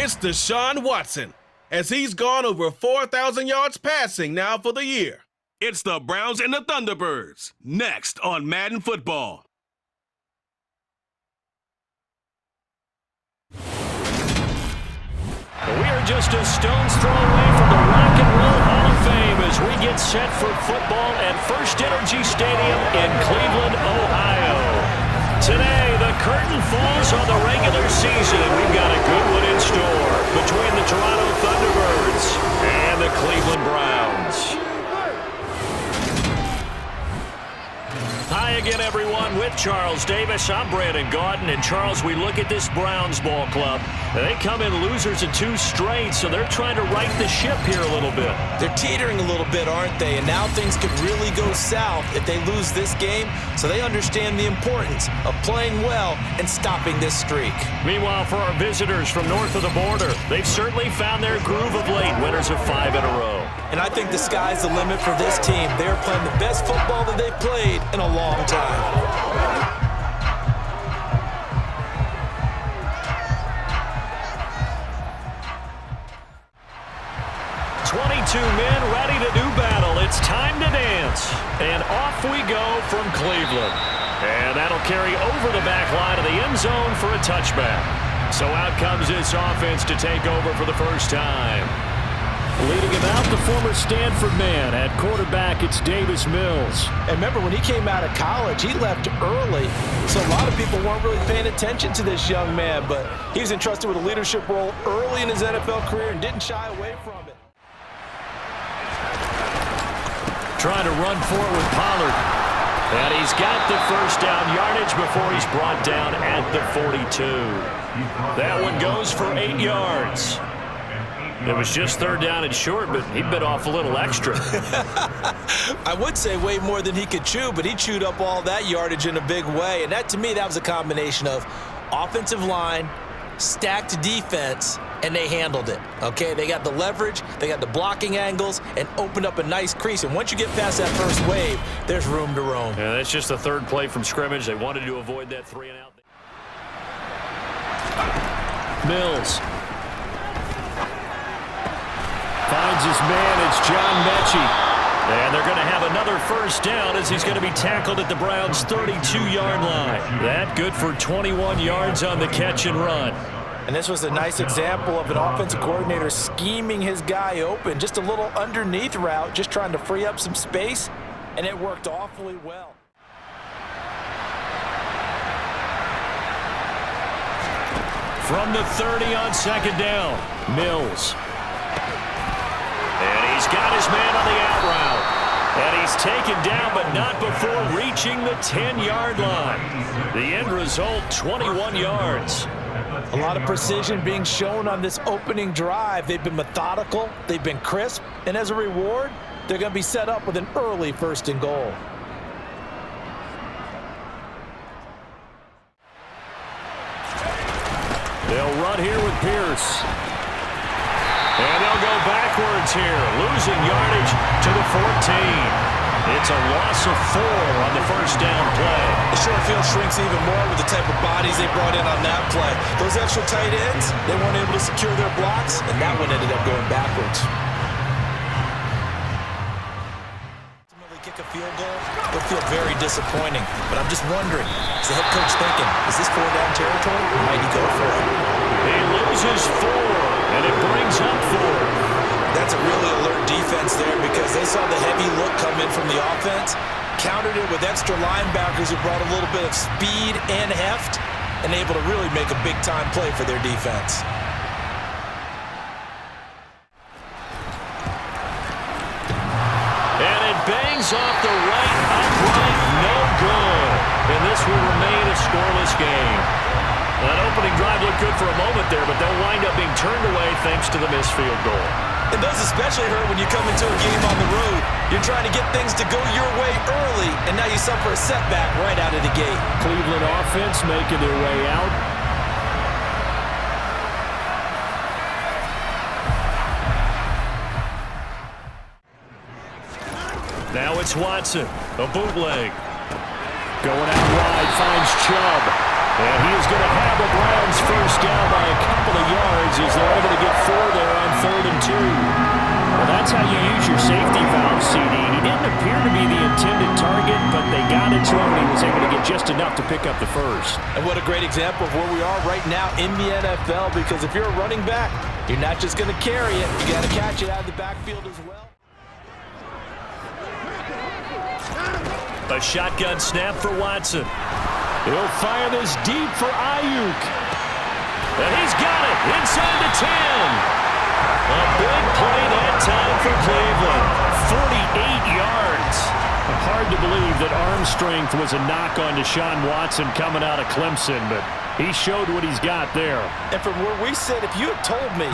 It's Deshaun Watson, as he's gone over 4,000 yards passing now for the year. It's the Browns and the Thunderbirds, next on Madden Football. We are just a stone's throw away from the Rock and Roll Hall of Fame as we get set for football at First Energy Stadium in Cleveland, Ohio. Today, the curtain falls on the regular season. We've got a good one in store between the Toronto Thunderbirds and the Cleveland Browns. Hi again, everyone, with Charles Davis. I'm Brandon Gaudin. And, Charles, we look at this Browns ball club. They come in losers of 2 straight, so they're trying to right the ship here a little bit. They're teetering a little bit, aren't they? And now things could really go south if they lose this game, so they understand the importance of playing well and stopping this streak. Meanwhile, for our visitors from north of the border, they've certainly found their groove of late, winners of 5 in a row. And I think the sky's the limit for this team. They're playing the best football that they've played in a long time. 22 men ready to do battle. It's time to dance. And off we go from Cleveland. And that'll carry over the back line of the end zone for a touchback. So out comes this offense to take over for the first time. Leading him out, the former Stanford man. At quarterback, it's Davis Mills. And remember, when he came out of college, he left early. So a lot of people weren't really paying attention to this young man. But he was entrusted with a leadership role early in his NFL career and didn't shy away from it. Trying to run for it with Pollard. And he's got the first down yardage before he's brought down at the 42. That one goes for 8 yards. It was just 3rd down and short, but he bit off a little extra. I would say way more than he could chew, but he chewed up all that yardage in a big way. And that, to me, that was a combination of offensive line, stacked defense, and they handled it, okay? They got the leverage, they got the blocking angles, and opened up a nice crease. And once you get past that first wave, there's room to roam. Yeah, that's just the 3rd play from scrimmage. They wanted to avoid that 3-and-out. Mills finds his man. It's John Mechie. And they're going to have another first down as he's going to be tackled at the Browns' 32-yard line. That good for 21 yards on the catch and run. And this was a nice example of an offensive coordinator scheming his guy open. Just a little underneath route, just trying to free up some space, and it worked awfully well. From the 30 on 2nd down, Mills. And he's got his man on the out route. And he's taken down, but not before reaching the 10-yard line. The end result, 21 yards. A lot of precision being shown on this opening drive. They've been methodical, they've been crisp, and as a reward, they're going to be set up with an early 1st and goal. They'll run here with Pierce. And they'll go backwards here, losing yardage to the 14. It's a loss of 4 on the first down play. The short field shrinks even more with the type of bodies they brought in on that play. Those extra tight ends, they weren't able to secure their blocks, and that one ended up going backwards. Ultimately kick a field goal, it'll feel very disappointing. But I'm just wondering, is the head coach thinking, is this 4-down territory, or might he go for it? He loses 4, and it brings up 4. That's a really alert defense there because they saw the heavy look come in from the offense, countered it with extra linebackers who brought a little bit of speed and heft, and able to really make a big-time play for their defense. And it bangs off the right upright, no good. And this will remain a scoreless game. That opening drive looked good for a moment there, but they'll wind up being turned away thanks to the missed field goal. And those especially hurt when you come into a game on the road. You're trying to get things to go your way early, and now you suffer a setback right out of the gate. Cleveland offense making their way out. Now it's Watson, a bootleg. Going out wide, finds Chubb. And he is going to have the Browns first down by a couple of yards as they're able to get 4 there on 3rd and 2. Well, that's how you use your safety valve, CD. He didn't appear to be the intended target, but they got it to him, and he was able to get just enough to pick up the first. And what a great example of where we are right now in the NFL, because if you're a running back, you're not just going to carry it. You got to catch it out of the backfield as well. A shotgun snap for Watson. He'll fire this deep for Ayuk. And he's got it inside the 10. A big play that time for Cleveland. 48 yards. Hard to believe that arm strength was a knock on Deshaun Watson coming out of Clemson, but he showed what he's got there. And from where we sit, if you had told me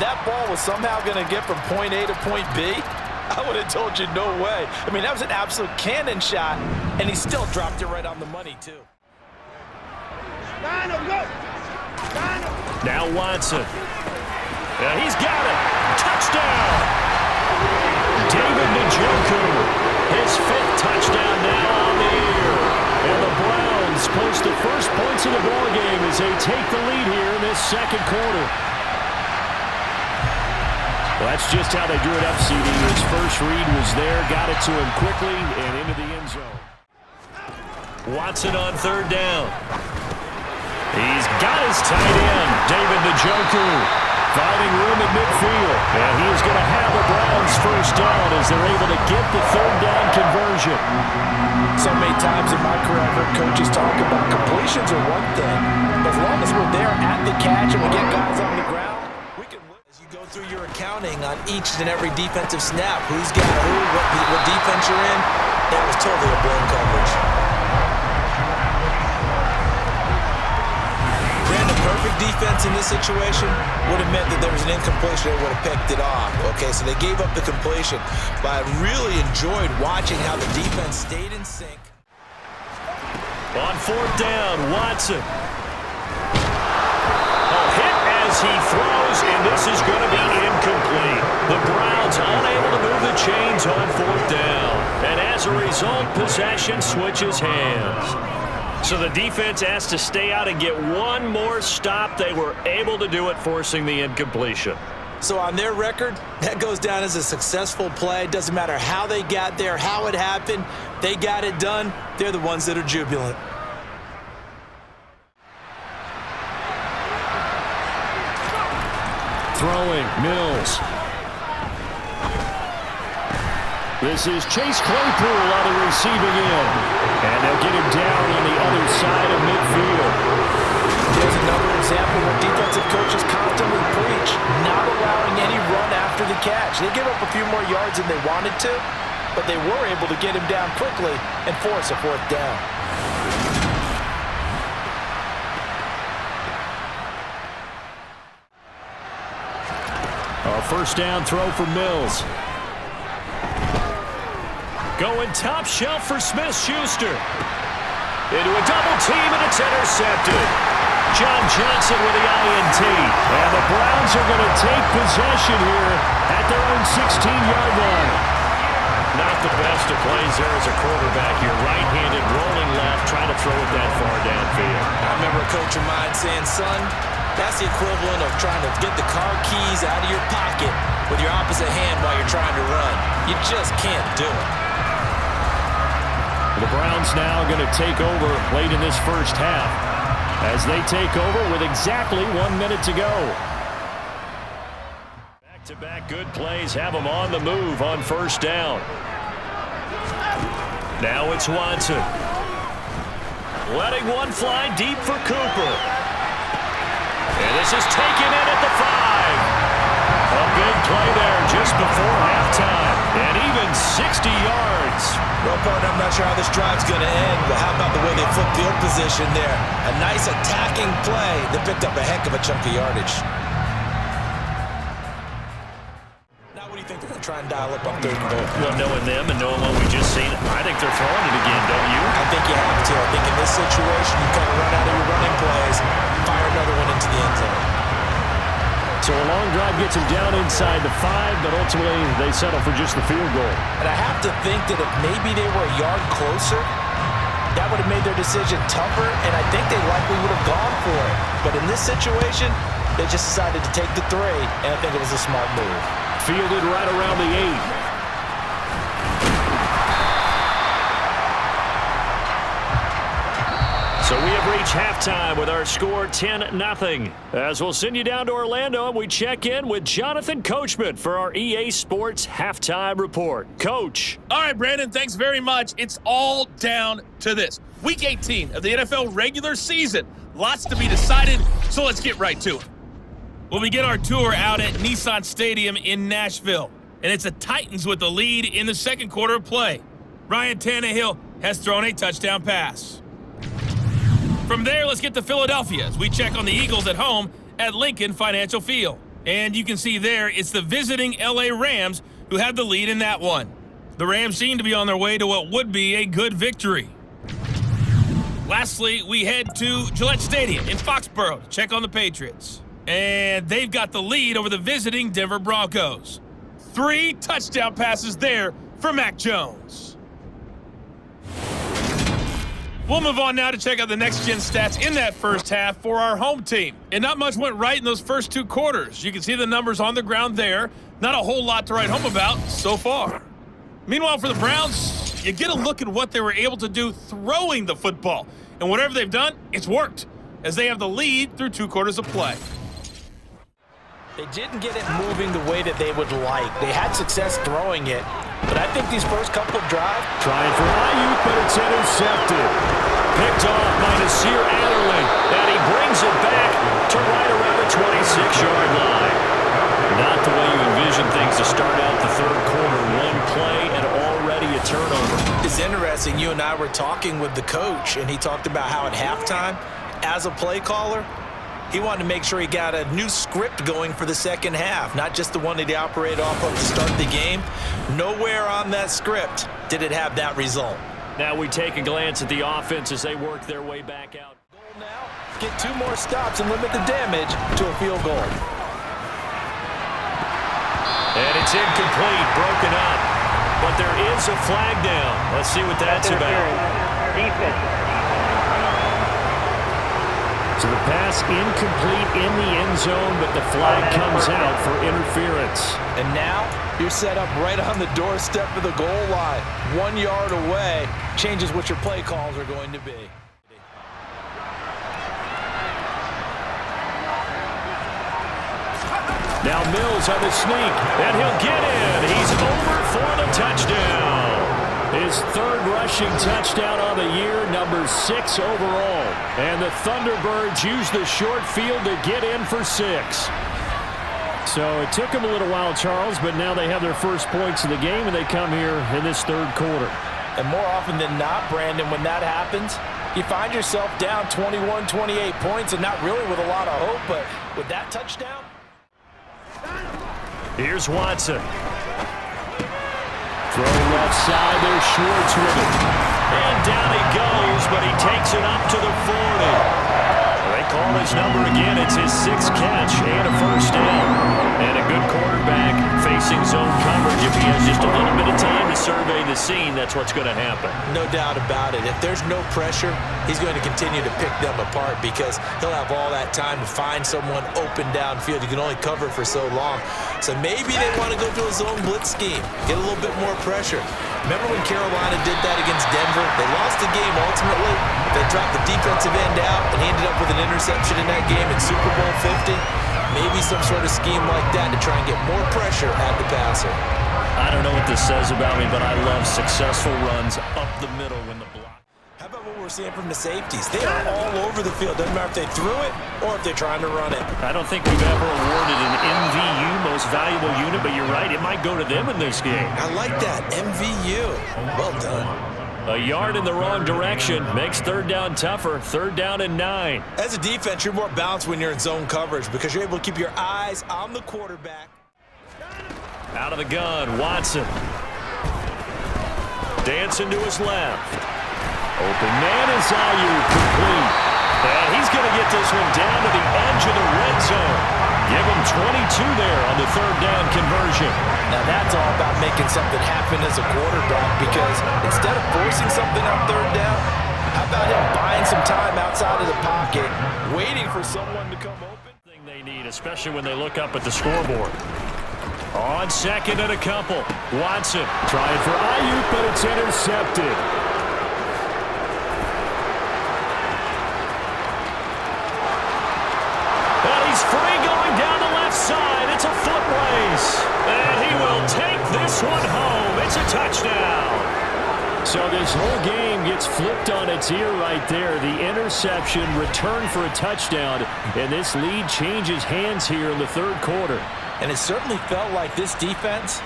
that ball was somehow going to get from point A to point B, I would have told you no way. I mean, that was an absolute cannon shot, and he still dropped it right on the money, too. Now Watson. Yeah, he's got it. Touchdown. David Njoku. His 5th touchdown now on the year. And the Browns post the first points of the ballgame as they take the lead here in this 2nd quarter. Well, that's just how they drew it up, CD. His first read was there, got it to him quickly, and into the end zone. Watson on 3rd down. He's got his tight end, David Njoku, finding room at midfield. And he is going to have the Browns first down as they're able to get the 3rd down conversion. So many times in my career, I've heard coaches talk about completions are one thing, but as long as we're there at the catch and we get guys on the ground, we can win. As you go through your accounting on each and every defensive snap, who's got who, what defense you're in, that was totally a blown coverage. Perfect defense in this situation would have meant that there was an incompletion. They would have picked it off. Okay, so they gave up the completion. But I really enjoyed watching how the defense stayed in sync. On 4th down, Watson. A hit as he throws, and this is going to be incomplete. The Browns unable to move the chains on 4th down. And as a result, possession switches hands. So the defense has to stay out and get one more stop. They were able to do it, forcing the incompletion. So on their record, that goes down as a successful play. Doesn't matter how they got there, how it happened. They got it done. They're the ones that are jubilant. Throwing, Mills. This is Chase Claypool on the receiving end. And they'll get him down on the other side of midfield. There's another example where defensive coaches constantly preach not allowing any run after the catch. They give up a few more yards than they wanted to, but they were able to get him down quickly and force a 4th down. A first down throw for Mills. Going top shelf for Smith-Schuster. Into a double team, and it's intercepted. John Johnson with the INT. And the Browns are going to take possession here at their own 16-yard line. Not the best of plays there as a quarterback. You're right-handed, rolling left, trying to throw it that far downfield. I remember a coach of mine saying, son, that's the equivalent of trying to get the car keys out of your pocket with your opposite hand while you're trying to run. You just can't do it. The Browns now going to take over late in this first half as they take over with exactly 1 minute to go. Back-to-back good plays have them on the move on first down. Now it's Watson. Letting one fly deep for Cooper. And this is taken in at the 5. A big play there just before halftime. And even 60 yards. Well, partner, I'm not sure how this drive's going to end, but how about the way they flip field position there? A nice attacking play that picked up a heck of a chunk of yardage. Now, what do you think they're going to try and dial up on 3rd and goal? Well, knowing them and knowing what we just seen, I think they're throwing it again, don't you? I think you have to. I think in this situation, you kind of run out of your running plays, fire another one into the end zone. So a long drive gets them down inside the 5, but ultimately they settle for just the field goal. And I have to think that if maybe they were a yard closer, that would have made their decision tougher, and I think they likely would have gone for it. But in this situation, they just decided to take the 3, and I think it was a smart move. Fielded right around the 8. So we have reached halftime with our score 10-0. As we'll send you down to Orlando, and we check in with Jonathan Coachman for our EA Sports Halftime Report. Coach. All right, Brandon, thanks very much. It's all down to this. Week 18 of the NFL regular season. Lots to be decided, so let's get right to it. We'll begin our tour out at Nissan Stadium in Nashville, and it's the Titans with the lead in the second quarter of play. Ryan Tannehill has thrown a touchdown pass. From there, let's get to Philadelphia as we check on the Eagles at home at Lincoln Financial Field. And you can see there, it's the visiting LA Rams who have the lead in that one. The Rams seem to be on their way to what would be a good victory. Lastly, we head to Gillette Stadium in Foxborough to check on the Patriots. And they've got the lead over the visiting Denver Broncos. 3 touchdown passes there for Mac Jones. We'll move on now to check out the next-gen stats in that first half for our home team. And not much went right in those first 2 quarters. You can see the numbers on the ground there. Not a whole lot to write home about so far. Meanwhile, for the Browns, you get a look at what they were able to do throwing the football. And whatever they've done, it's worked, as they have the lead through 2 quarters of play. They didn't get it moving the way that they would like. They had success throwing it, but I think these first couple of drives... Trying for Ayuk, but it's intercepted. Picked off by Nasir Adderley, and he brings it back to right around the 26-yard line. Not the way you envision things to start out the third quarter. 1 play and already a turnover. It's interesting. You and I were talking with the coach, and he talked about how at halftime, as a play caller, he wanted to make sure he got a new script going for the second half, not just the one that he operated off of to start the game. Nowhere on that script did it have that result. Now we take a glance at the offense as they work their way back out. Goal now, get 2 more stops and limit the damage to a field goal. And it's incomplete, broken up. But there is a flag down. Let's see what that's about. Defense. So the pass incomplete in the end zone, but the flag comes out for interference. And now you're set up right on the doorstep of the goal line. 1 yard away changes what your play calls are going to be. Now Mills on the sneak, and he'll get in. He's over for the touchdown. His 3rd rushing touchdown on the year, number 6 overall. And the Thunderbirds use the short field to get in for 6. So it took them a little while, Charles, but now they have their first points of the game, and they come here in this 3rd quarter. And more often than not, Brandon, when that happens, you find yourself down 21, 28 points, and not really with a lot of hope, but with that touchdown. Here's Watson. Throw left side, there's Schwartz with it. And down he goes, but he takes it up to the 40. They call his number again. It's his 6th catch and a first down. And a good quarterback facing zone coverage. If he has just a little bit of time to survey the scene, that's what's going to happen. No doubt about it. If there's no pressure, he's going to continue to pick them apart because he'll have all that time to find someone open downfield. You can only cover for so long. So maybe they want to go to a zone blitz scheme, get a little bit more pressure. Remember when Carolina did that against Denver? They lost the game ultimately. They dropped the defensive end out, and he ended up with an interception in that game in Super Bowl 50. Maybe some sort of scheme like that to try and get more pressure at the passer. I don't know what this says about me, but I love successful runs up the middle when the block. How about what we're seeing from the safeties? They are all over the field. Doesn't matter if they threw it or if they're trying to run it. I don't think we've ever awarded an MVU, most valuable unit, but you're right, it might go to them in this game. I like that, MVU. Well done. A yard in the wrong direction makes 3rd down tougher. 3rd down and 9. As a defense, you're more balanced when you're in zone coverage because you're able to keep your eyes on the quarterback. Out of the gun, Watson. Dancing to his left. Open man is Ayuk, complete. And he's going to get this one down to the edge of the red zone. Give him 22 there on the 3rd down conversion. Now that's all about making something happen as a quarterback because instead of forcing something on 3rd down, How about him buying some time outside of the pocket, waiting for someone to come open? They need, especially when they look up at the scoreboard. On second and a couple. Watson trying for Ayuk, but it's intercepted. And he's free going down the left side. It's a foot race. And he will take this one home. It's a touchdown. So this whole game gets flipped on its ear right there. The interception, return for a touchdown, and this lead changes hands here in the third quarter. And it certainly felt like this defense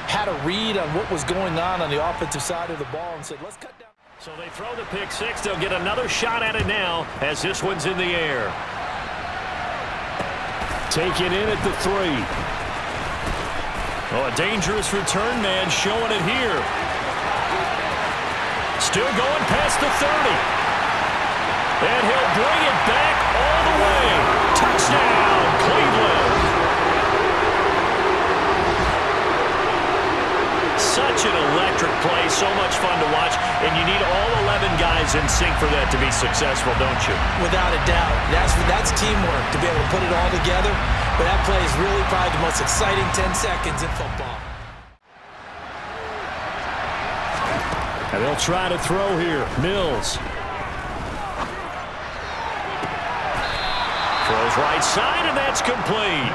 had a read on what was going on the offensive side of the ball and said, let's cut down. So they throw the pick six. They'll get another shot at it now as this one's in the air. Taken in at the 3. Oh, a dangerous return man showing it here. Still going past the 30. And he'll bring it back all the way. Touchdown, Cleveland. Such an electric play, so much fun to watch, and you need all 11 guys in sync for that to be successful, don't you? Without a doubt. That's teamwork, to be able to put it all together. But that play is really probably the most exciting 10 seconds in football. And they'll try to throw here. Mills. Throws right side, and that's complete.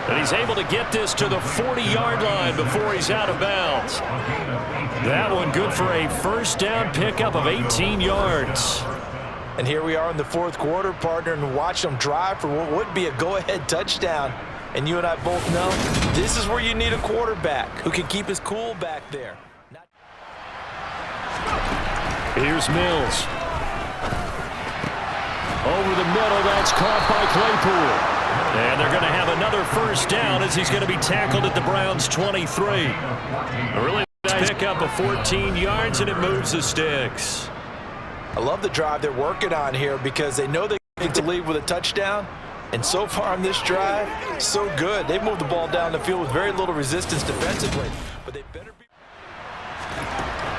And he's able to get this to the 40-yard line before he's out of bounds. That one good for a first down pickup of 18 yards. And here we are in the fourth quarter, partner, and watch them drive for what would be a go-ahead touchdown. And you and I both know this is where you need a quarterback who can keep his cool back there. Here's Mills. Over the middle, that's caught by Claypool. And they're going to have another first down as he's going to be tackled at the Browns' 23. A really nice pickup of 14 yards, and it moves the sticks. I love the drive they're working on here because they know they need to lead with a touchdown. And so far on this drive, so good. They've moved the ball down the field with very little resistance defensively. But they better be.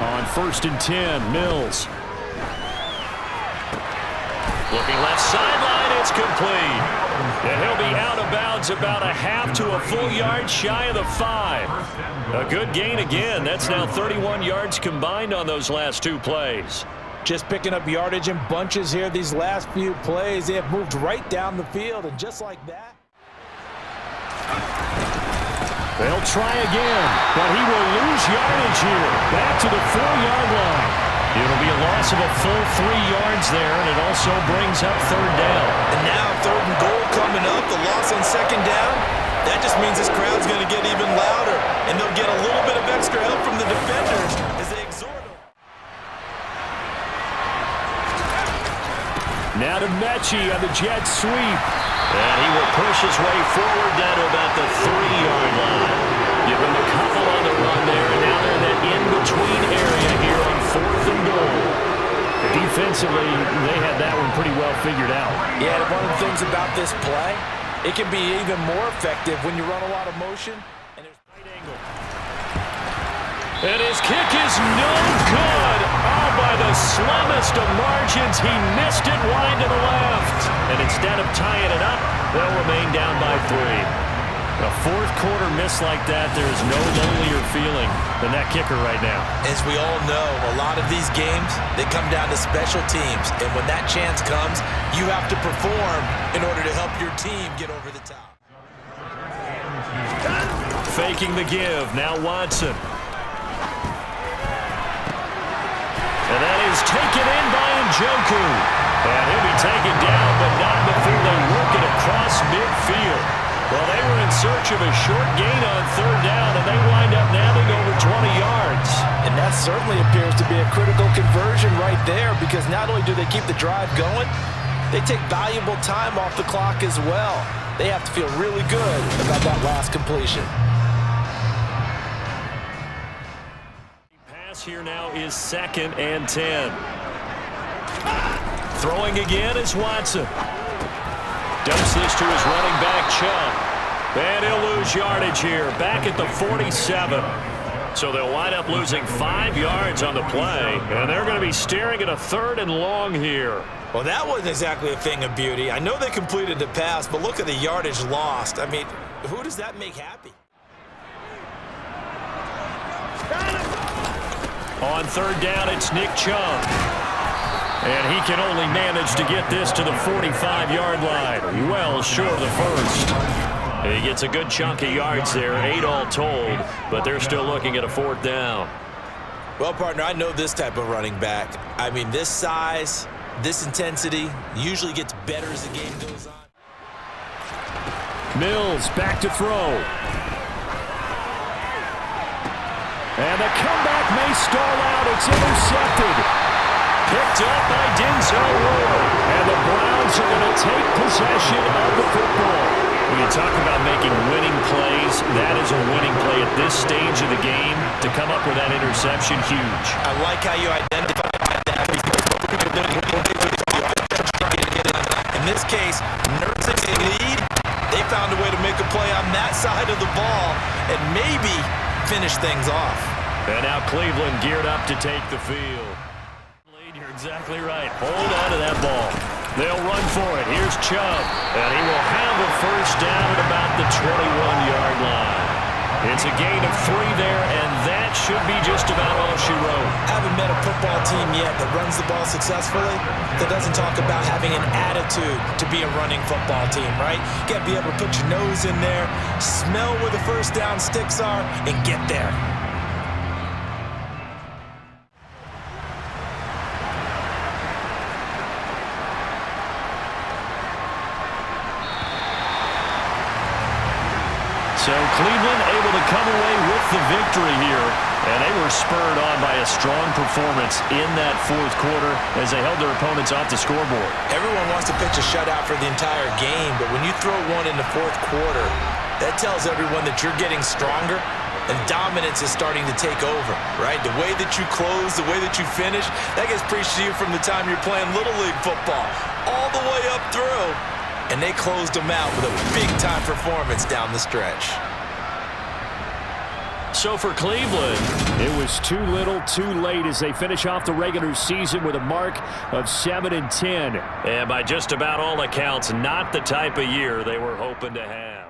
On 1st and 10, Mills. Looking left sideline, it's complete. And he'll be out of bounds about a half to a full yard shy of the 5. A good gain again. That's now 31 yards combined on those last 2 plays. Just picking up yardage in bunches here these last few plays. They have moved right down the field, and just like that. They'll try again, but he will lose yardage here. Back to the 4-yard line. It'll be a loss of a full 3 yards there, and it also brings up 3rd down. And now 3rd and goal coming up, the loss on 2nd down. That just means this crowd's going to get even louder, and they'll get a little bit of extra help from the defenders as they exhort them. Now to Mechie on the jet sweep. And he will push his way forward down to about the 3-yard line. Give him a couple on the run there, and now they're in that in-between area here on 4th and goal. Defensively, they had that one pretty well figured out. Yeah, and one of the things about this play, it can be even more effective when you run a lot of motion. And there's right angle. And his kick is no good. Oh, by the slimmest of margins, he missed it wide to the left. And instead of tying it up, they'll remain down by 3. A fourth quarter miss like that, there is no lonelier feeling than that kicker right now. As we all know, a lot of these games, they come down to special teams. And when that chance comes, you have to perform in order to help your team get over the top. Faking the give, now Watson. And that is taken in by Njoku. And he'll be taken down, but not before they work it across midfield. Well, they were in search of a short gain on 3rd down, and they wind up nabbing over 20 yards. And that certainly appears to be a critical conversion right there, because not only do they keep the drive going, they take valuable time off the clock as well. They have to feel really good about that last completion. Here now is 2nd and 10. Throwing again is Watson. Dumps this to his running back, Chubb. And he'll lose yardage here. Back at the 47. So they'll wind up losing 5 yards on the play, and they're going to be staring at a 3rd and long here. Well, that wasn't exactly a thing of beauty. I know they completed the pass, but look at the yardage lost. I mean, who does that make happy? On 3rd down, it's Nick Chubb. And he can only manage to get this to the 45-yard line, well short of the first. He gets a good chunk of yards there, 8 all told, but they're still looking at a 4th down. Well, partner, I know this type of running back. I mean, this size, this intensity usually gets better as the game goes on. Mills back to throw. And the comeback may stall out. It's intercepted. Picked up by Denzel Ward. And the Browns are going to take possession of the football. When you talk about making winning plays, that is a winning play at this stage of the game. To come up with that interception, huge. I like how you identify that. In this case, nursing a lead, they found a way to make a play on that side of the ball and maybe finish things off. And now Cleveland geared up to take the field. You're exactly right. Hold on to that ball. They'll run for it. Here's Chubb. And he will have a 1st down at about the 21-yard line. It's a gain of 3 there, and that should be just about all she wrote. I haven't met a football team yet that runs the ball successfully that doesn't talk about having an attitude to be a running football team, right? You got to be able to put your nose in there, smell where the 1st down sticks are, and get there. So Cleveland able to come away with the victory here, and they were spurred on by a strong performance in that 4th quarter as they held their opponents off the scoreboard. Everyone wants to pitch a shutout for the entire game, but when you throw one in the 4th quarter, that tells everyone that you're getting stronger and dominance is starting to take over, right? The way that you close, the way that you finish, that gets preached to you from the time you're playing Little League football all the way up through. And they closed them out with a big-time performance down the stretch. So for Cleveland, it was too little, too late as they finish off the regular season with a mark of 7-10. And by just about all accounts, not the type of year they were hoping to have.